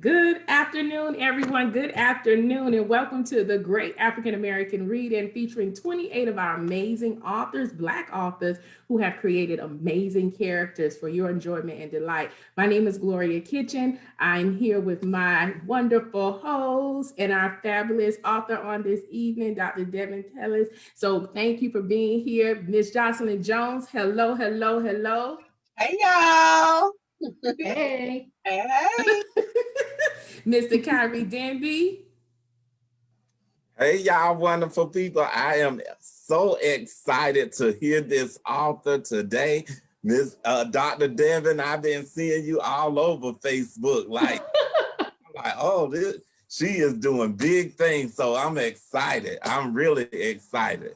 Good afternoon, everyone. Good afternoon, and welcome to the Great African American Read-In featuring 28 of our amazing authors, Black authors, who have created amazing characters for your enjoyment and delight. My name is Gloria Kitchen. I'm here with my wonderful host and our fabulous author on this evening, Dr. Deven Tellis. So thank you for being here. Miss Jocelyn Jones, hello, hello, hello. Hey, y'all. Hey. Hey. Mr. Kyrie Denby. Hey, y'all wonderful people. I am so excited to hear this author today. Miss Dr. Deven, I've been seeing you all over Facebook. She is doing big things. So I'm excited. I'm really excited.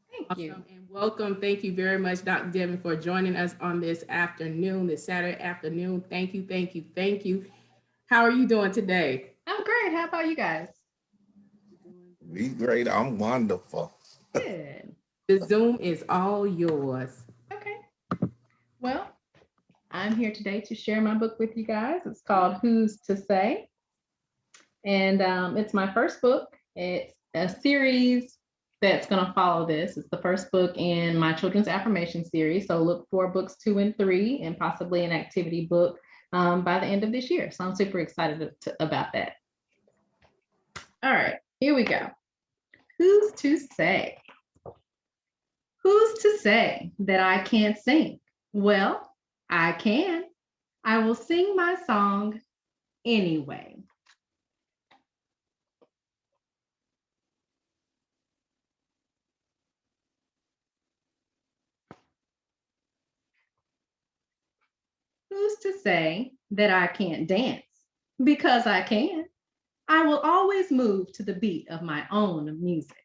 Thank you. Awesome and welcome. Thank you very much, Dr. Deven, for joining us on this afternoon, this Saturday afternoon. Thank you, thank you, thank you. How are you doing today? I'm great. How about you guys? Be great. I'm wonderful. Good. The Zoom is all yours. Okay. Well, I'm here today to share my book with you guys. It's called Who's to Say? And it's my first book. It's a series that's going to follow this. It's the first book in my children's affirmation series. So look for books 2 and 3 and possibly an activity book by the end of this year. So I'm super excited about that. All right, here we go. Who's to say? Who's to say that I can't sing? Well, I can. I will sing my song anyway. Who's to say that I can't dance? Because I can. I will always move to the beat of my own music.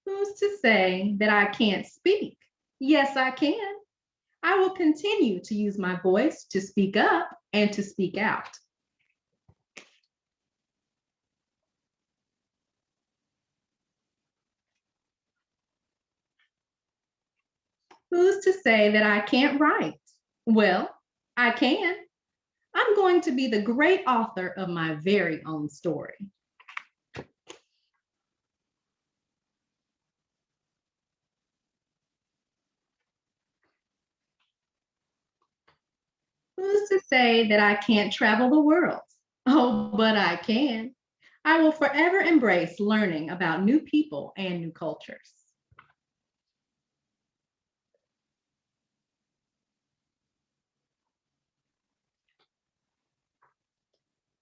Who's to say that I can't speak? Yes, I can. I will continue to use my voice to speak up and to speak out. Who's to say that I can't write? Well, I can. I'm going to be the great author of my very own story. Who's to say that I can't travel the world? Oh, but I can. I will forever embrace learning about new people and new cultures.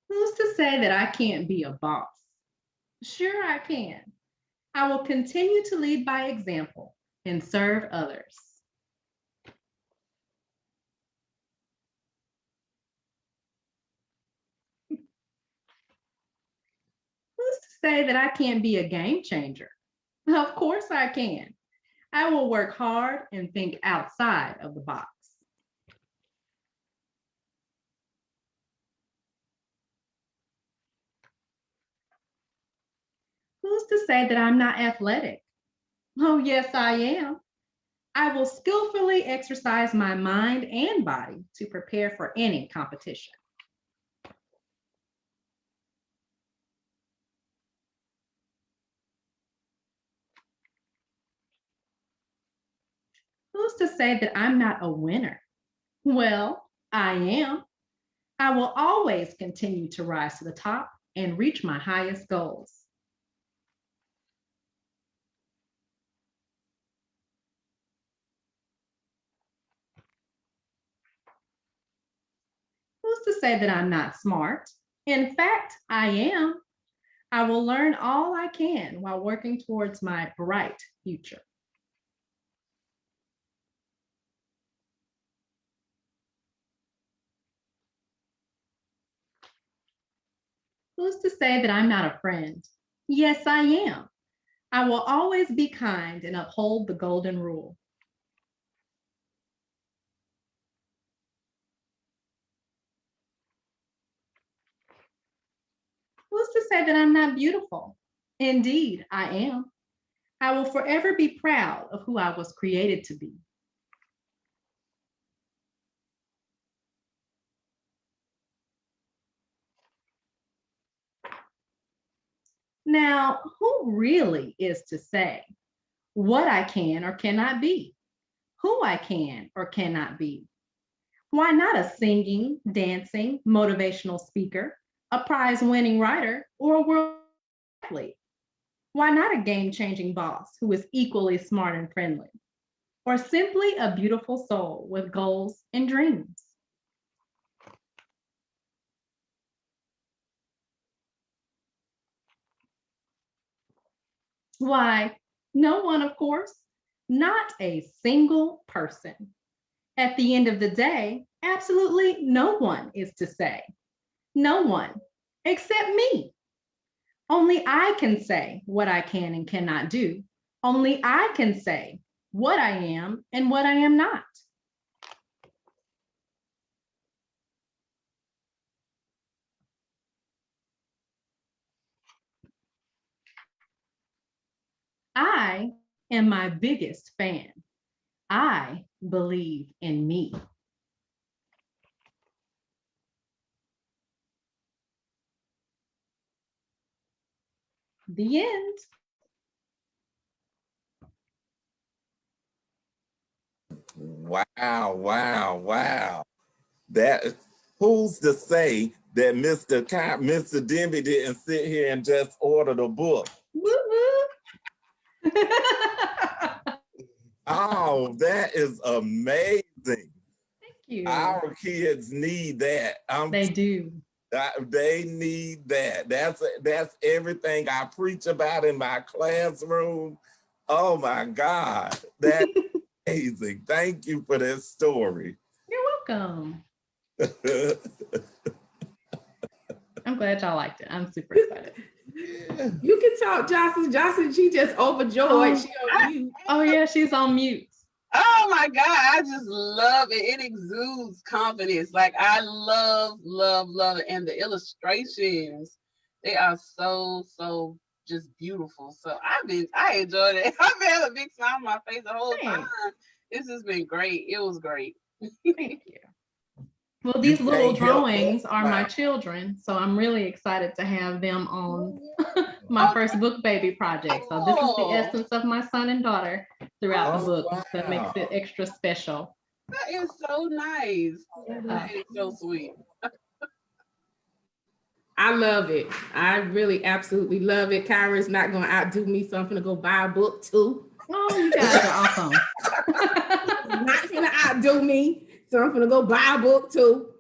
Who's to say that I can't be a boss? Sure, I can. I will continue to lead by example and serve others. Who's to say that I can't be a game changer? Of course I can. I will work hard and think outside of the box. Who's to say that I'm not athletic? Oh, yes, I am. I will skillfully exercise my mind and body to prepare for any competition. Who's to say that I'm not a winner? Well, I am. I will always continue to rise to the top and reach my highest goals. Who's to say that I'm not smart? In fact, I am. I will learn all I can while working towards my bright future. Who's to say that I'm not a friend? Yes, I am. I will always be kind and uphold the golden rule. Who's to say that I'm not beautiful? Indeed, I am. I will forever be proud of who I was created to be. Now, who really is to say what I can or cannot be, who I can or cannot be? Why not a singing, dancing, motivational speaker, a prize-winning writer, or a world athlete? Why not a game-changing boss who is equally smart and friendly? Or simply a beautiful soul with goals and dreams? Why, no one, of course, not a single person. At the end of the day, absolutely no one is to say. No one, except me. Only I can say what I can and cannot do. Only I can say what I am and what I am not. I am my biggest fan. I believe in me. The end. Wow, wow, wow. That who's to say that Mr. Denby didn't sit here and just order the book? Woo woo. Oh, that is amazing. Thank you. Our kids need that. They do. They need that. That's everything I preach about in my classroom. Oh my God, that's amazing. Thank you for that story. You're welcome. I'm glad y'all liked it. I'm super excited. Yeah. You can talk, Jocelyn. Jocelyn, she just overjoyed. Oh. She on mute. Oh yeah, she's on mute. Oh my God, I just love it. It exudes confidence. Like I love, love, love it. And the illustrations, they are so just beautiful. So I enjoyed it. I've been having a big smile on my face the whole time. Thanks. This has been great. It was great. Thank you. Well, these little can't help drawings but are my smile. children, so I'm really excited to have them on my first book baby project. So this is the Oh. essence of my son and daughter throughout the Oh, book that makes it wow. extra special. That is so nice. That is so sweet. I love it. I really absolutely love it. Kyra's not going to outdo me, so I'm going to go buy a book too. Oh, you guys are awesome. Not going to outdo me, so I'm going to go buy a book too.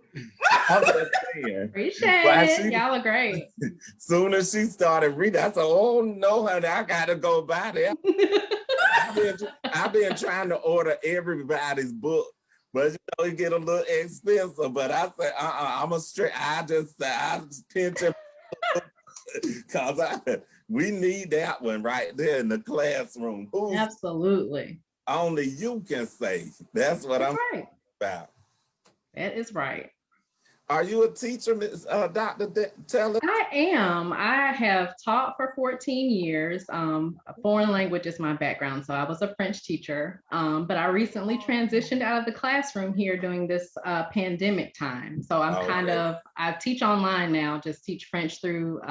I'm just saying. Appreciate Why it. she- Y'all are great. Soon as she started reading, I said, "Oh no, honey, I gotta go buy that." I've been trying to order everybody's book, but you know, it get a little expensive. But I said, I'm a straight. I just pinch it because we need that one right there in the classroom. Who's Absolutely. only you can say. That's what That's I'm right. about. That is right. Are you a teacher, Ms. Dr. Teller? I am. I have taught for 14 years. Foreign language is my background, so I was a French teacher. But I recently transitioned out of the classroom here during this pandemic time. So I teach online now, just teach French through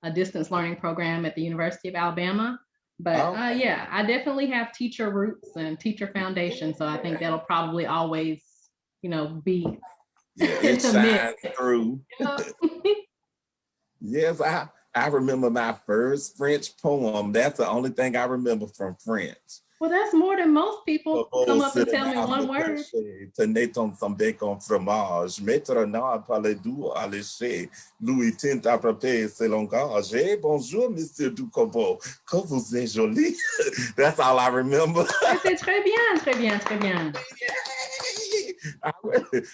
a distance learning program at the University of Alabama. But yeah, I definitely have teacher roots and teacher foundation. So I think that'll probably always, be. Yeah, it shines through. Yes, I remember my first French poem. That's the only thing I remember from French. Well, that's more than most people. Come up and tell me one word. Tenez ton bec en fromage, mettre n'a pas les doux à lécher, Louis tint à préparer ses langages. Hey, bonjour, Monsieur Ducobo. Que vous êtes joli. That's all I remember. C'est très bien, très bien, très bien.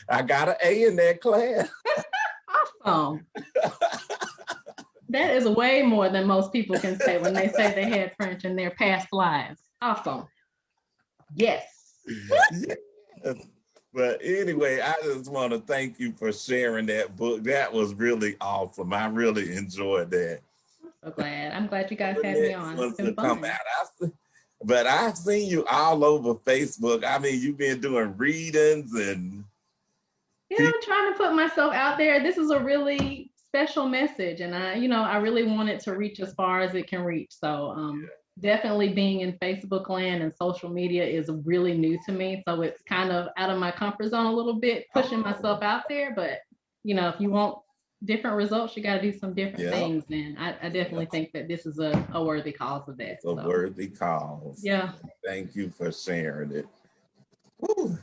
I got an A in that class. Awesome. That is way more than most people can say when they say they had French in their past lives. Awesome. Yes. Yes. But anyway, I just want to thank you for sharing that book. That was really awesome. I really enjoyed that. So glad. I'm glad you guys The had me next on. ones It's been to come fun. out. But I've seen you all over Facebook. I mean, you've been doing readings and Yeah, I'm trying to put myself out there. This is a really special message, and I really want it to reach as far as it can reach. So, definitely being in Facebook land and social media is really new to me. So it's kind of out of my comfort zone a little bit, pushing myself out there. But if you want different results, you got to do some different things. And I definitely think that this is a worthy cause of that. It's a worthy cause. Yeah. Thank you for sharing it. Woo.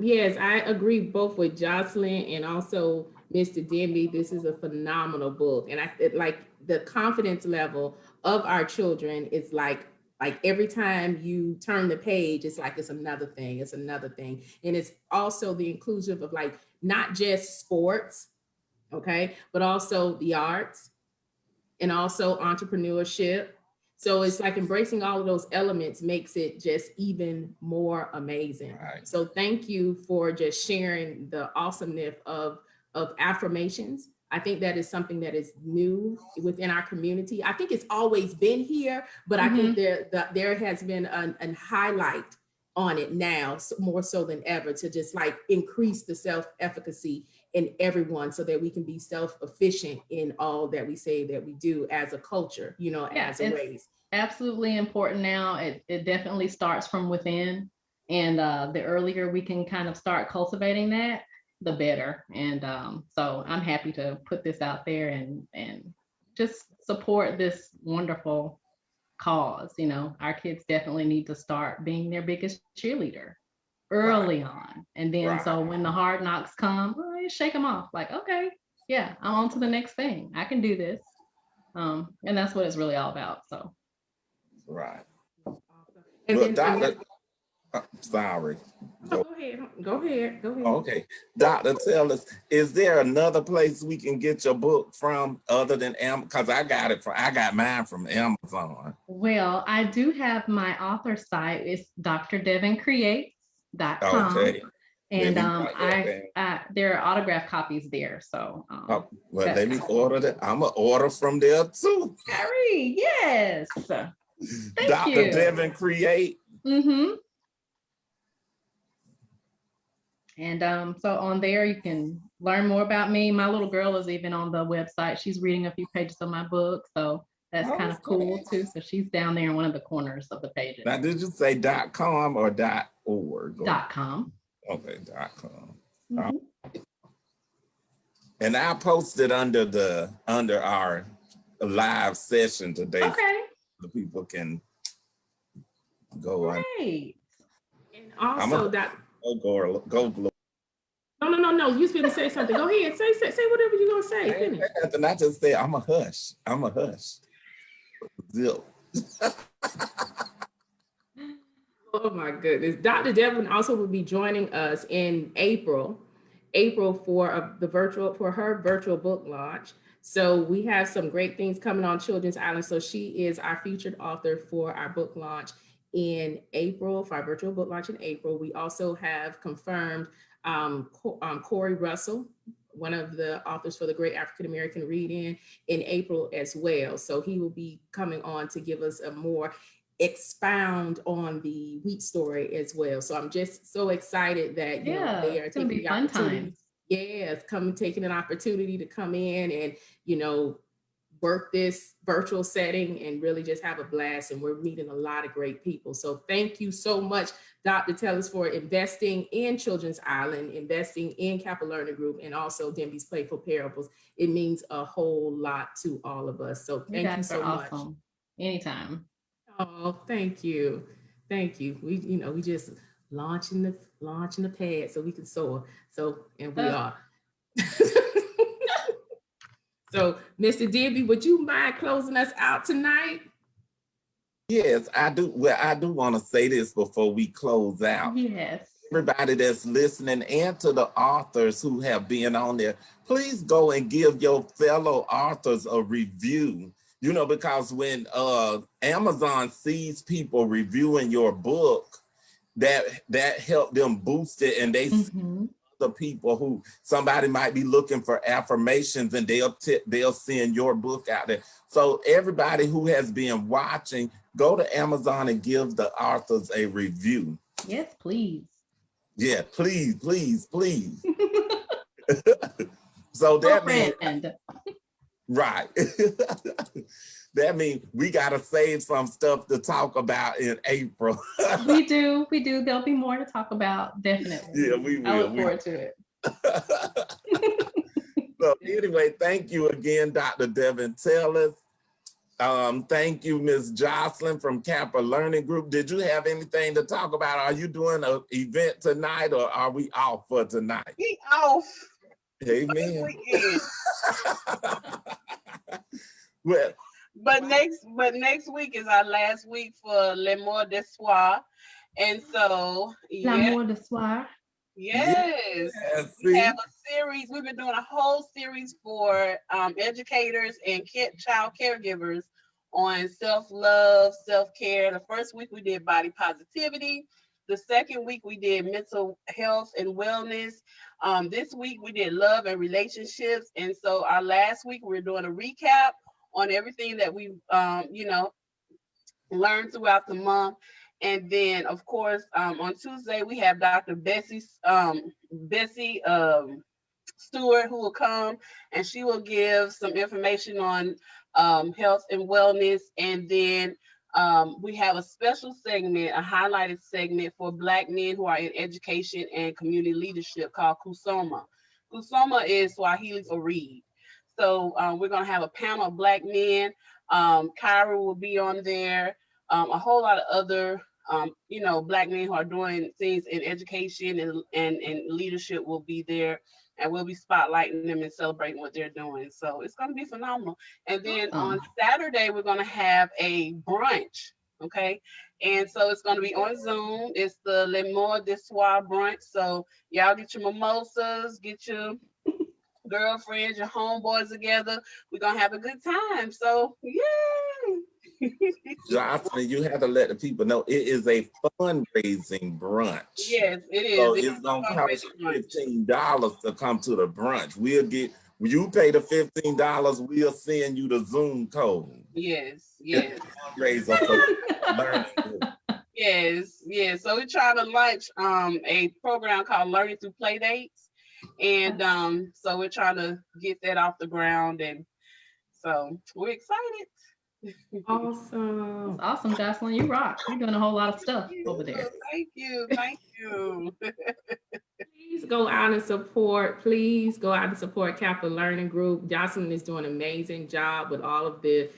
Yes, I agree both with Jocelyn and also Mr. Denby. This is a phenomenal book, and like the confidence level of our children is like every time you turn the page, it's like it's another thing, and it's also the inclusive of like not just sports, okay, but also the arts and also entrepreneurship. So it's like embracing all of those elements makes it just even more amazing. Right. So thank you for just sharing the awesomeness of affirmations. I think that is something that is new within our community. I think it's always been here, but I think there has been a highlight on it now, more so than ever, to just like increase the self-efficacy in everyone so that we can be self-efficient in all that we say that we do as a culture, as a race. Absolutely important now. It definitely starts from within. And the earlier we can kind of start cultivating that, the better. And so I'm happy to put this out there and just support this wonderful cause. Our kids definitely need to start being their biggest cheerleader early on. And then so when the hard knocks come, you shake them off. Like, okay, yeah, I'm on to the next thing. I can do this. And that's what it's really all about. So. Right. And Look, then sorry. Go ahead. Okay. Doctor, tell us, is there another place we can get your book from other than Amazon? Because I got mine from Amazon. Well, I do have my author site. It's drdevencreates.com. Okay. And there are autograph copies there. So let me order that. I'm gonna order from there too. Harry, yes. Thank Dr. you. Deven Create. And so on there you can learn more about me. My little girl is even on the website. She's reading a few pages of my book. So that's kind of cool too. So she's down there in one of the corners of the pages. Now, did you say .com or .org? .com. Okay, .com. And I posted under our live session today. Okay. So the people can go on. Great. And also go. No. You was going to say something. Go ahead. Say whatever you're going to say. Finish. I just say I'm a hush. Zip. Oh my goodness. Dr. Deven also will be joining us in April for her virtual book launch. So we have some great things coming on Children's Island. So she is our featured author for our book launch in April, for our virtual book launch in April. We also have confirmed Corey Russell, one of the authors for the Great African American Read-In, in April as well. So he will be coming on to give us a more expound on the wheat story as well. So I'm just so excited that they are taking the opportunity. Yes, taking an opportunity to come in and work this virtual setting and really just have a blast. And we're meeting a lot of great people. So thank you so much, Dr. Tellers, for investing in Children's Island, investing in Kappa Learner Group, and also Denby's Playful Parables. It means a whole lot to all of us. So thank you so much. Anytime. Oh, thank you. We just launching the pad so we can soar. And we are. So, Mr. Denby, would you mind closing us out tonight? Yes, I do. Well, I do want to say this before we close out. Yes. Everybody that's listening and to the authors who have been on there, please go and give your fellow authors a review. Because when Amazon sees people reviewing your book, that helped them boost it, and they see the people who somebody might be looking for affirmations and they'll send your book out there. So everybody who has been watching, go to Amazon and give the authors a review. Yes, please. Yeah, please, please, please. So that means, right. That means we got to save some stuff to talk about in April. We do. There'll be more to talk about, definitely. Yeah, we will. I look forward to it. So anyway, thank you again, Dr. Deven Tellers. Thank you, Ms. Jocelyn from Kappa Learning Group. Did you have anything to talk about? Are you doing an event tonight or are we off for tonight? We off. Amen. Well, but next week is our last week for L'amour de soi. And so L'amour de soi. Yes. We have a series. We've been doing a whole series for educators and child caregivers on self-love, self-care. The first week we did body positivity. The second week we did mental health and wellness. This week we did love and relationships. And so our last week we're doing a recap on everything that we've learned throughout the month. And then, of course, on Tuesday, we have Dr. Bessie Stewart, who will come and she will give some information on health and wellness. And then we have a special segment, a highlighted segment for Black men who are in education and community leadership called Kusoma. Kusoma is Swahili for read. So we're going to have a panel of Black men. Kyra will be on there. A whole lot of other Black men who are doing things in education and leadership will be there, and we'll be spotlighting them and celebrating what they're doing. So it's going to be phenomenal. And then on Saturday, we're going to have a brunch. Okay. And so it's going to be on Zoom. It's the L'amour de soi brunch. So y'all get your mimosas, get your girlfriends, your homeboys together. We're going to have a good time. So, yay! Jocelyn, you have to let the people know it is a fundraising brunch. Yes, it is. So it's gonna cost $15 to come to the brunch. You pay the $15, we'll send you the Zoom code. Yes. Fundraiser for learning. Yes. So we're trying to launch a program called Learning Through Playdates. And so we're trying to get that off the ground. And so we're excited. Awesome. That's awesome, Jocelyn. You rock. You're doing a whole lot of stuff over there. Thank you. Please go out and support. Please go out and support Kappa Learning Group. Jocelyn is doing an amazing job with all of the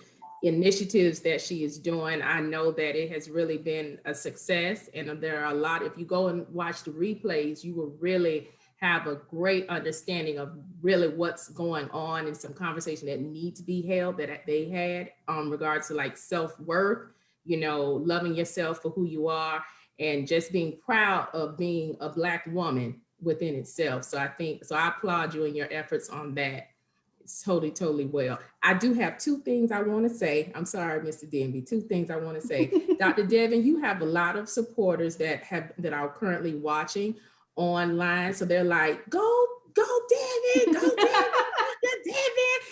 initiatives that she is doing. I know that it has really been a success, and there are a lot. If you go and watch the replays, you will really have a great understanding of really what's going on and some conversation that need to be held that they had regards to like self-worth, loving yourself for who you are and just being proud of being a Black woman within itself. So I applaud you in your efforts on that. It's totally well. I do have two things I want to say. I'm sorry, Mr. Denby. Two things I want to say. Dr. Deven, you have a lot of supporters that are currently watching online. So they're like, go Deven, go Deven.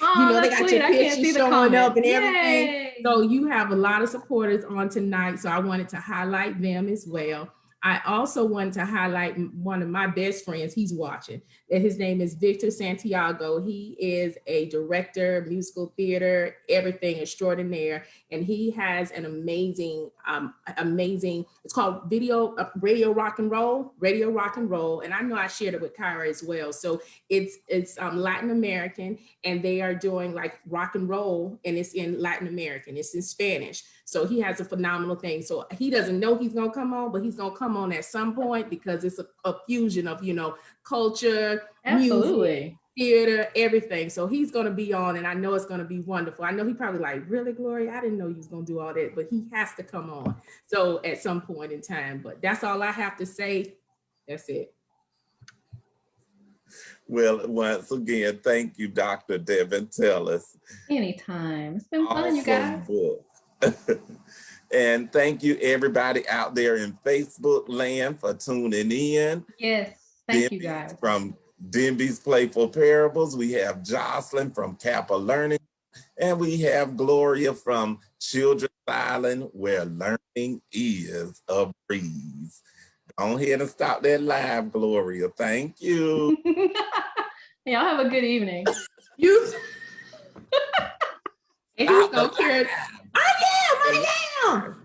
Oh, they got sweet. your pictures showing up and everything. Yay. So you have a lot of supporters on tonight. So I wanted to highlight them as well. I also wanted to highlight one of my best friends. He's watching. His name is Victor Santiago. He is a director, musical theater, everything extraordinaire. And he has an amazing, it's called Radio Rock and Roll. And I know I shared it with Kyra as well. So it's Latin American, and they are doing like rock and roll, and it's in Latin American, it's in Spanish. So he has a phenomenal thing. So he doesn't know he's gonna come on, but he's gonna come on at some point because it's a fusion of, culture, music, theater, everything. So he's gonna be on, and I know it's gonna be wonderful. I know he probably like, really, Gloria? I didn't know you was gonna do all that, but he has to come on. So at some point in time, but that's all I have to say. That's it. Well, once again, thank you, Dr. Deven Tellers. Anytime. It's been fun, you guys. Book. And thank you everybody out there in Facebook land for tuning in. Yes. Thank you, guys. From Denby's Playful Parables. We have Jocelyn from Kappa Learning. And we have Gloria from Children's Island, where learning is a breeze. Go ahead and stop that live, Gloria. Thank you. Y'all have a good evening. You. And he's gonna carry. I am.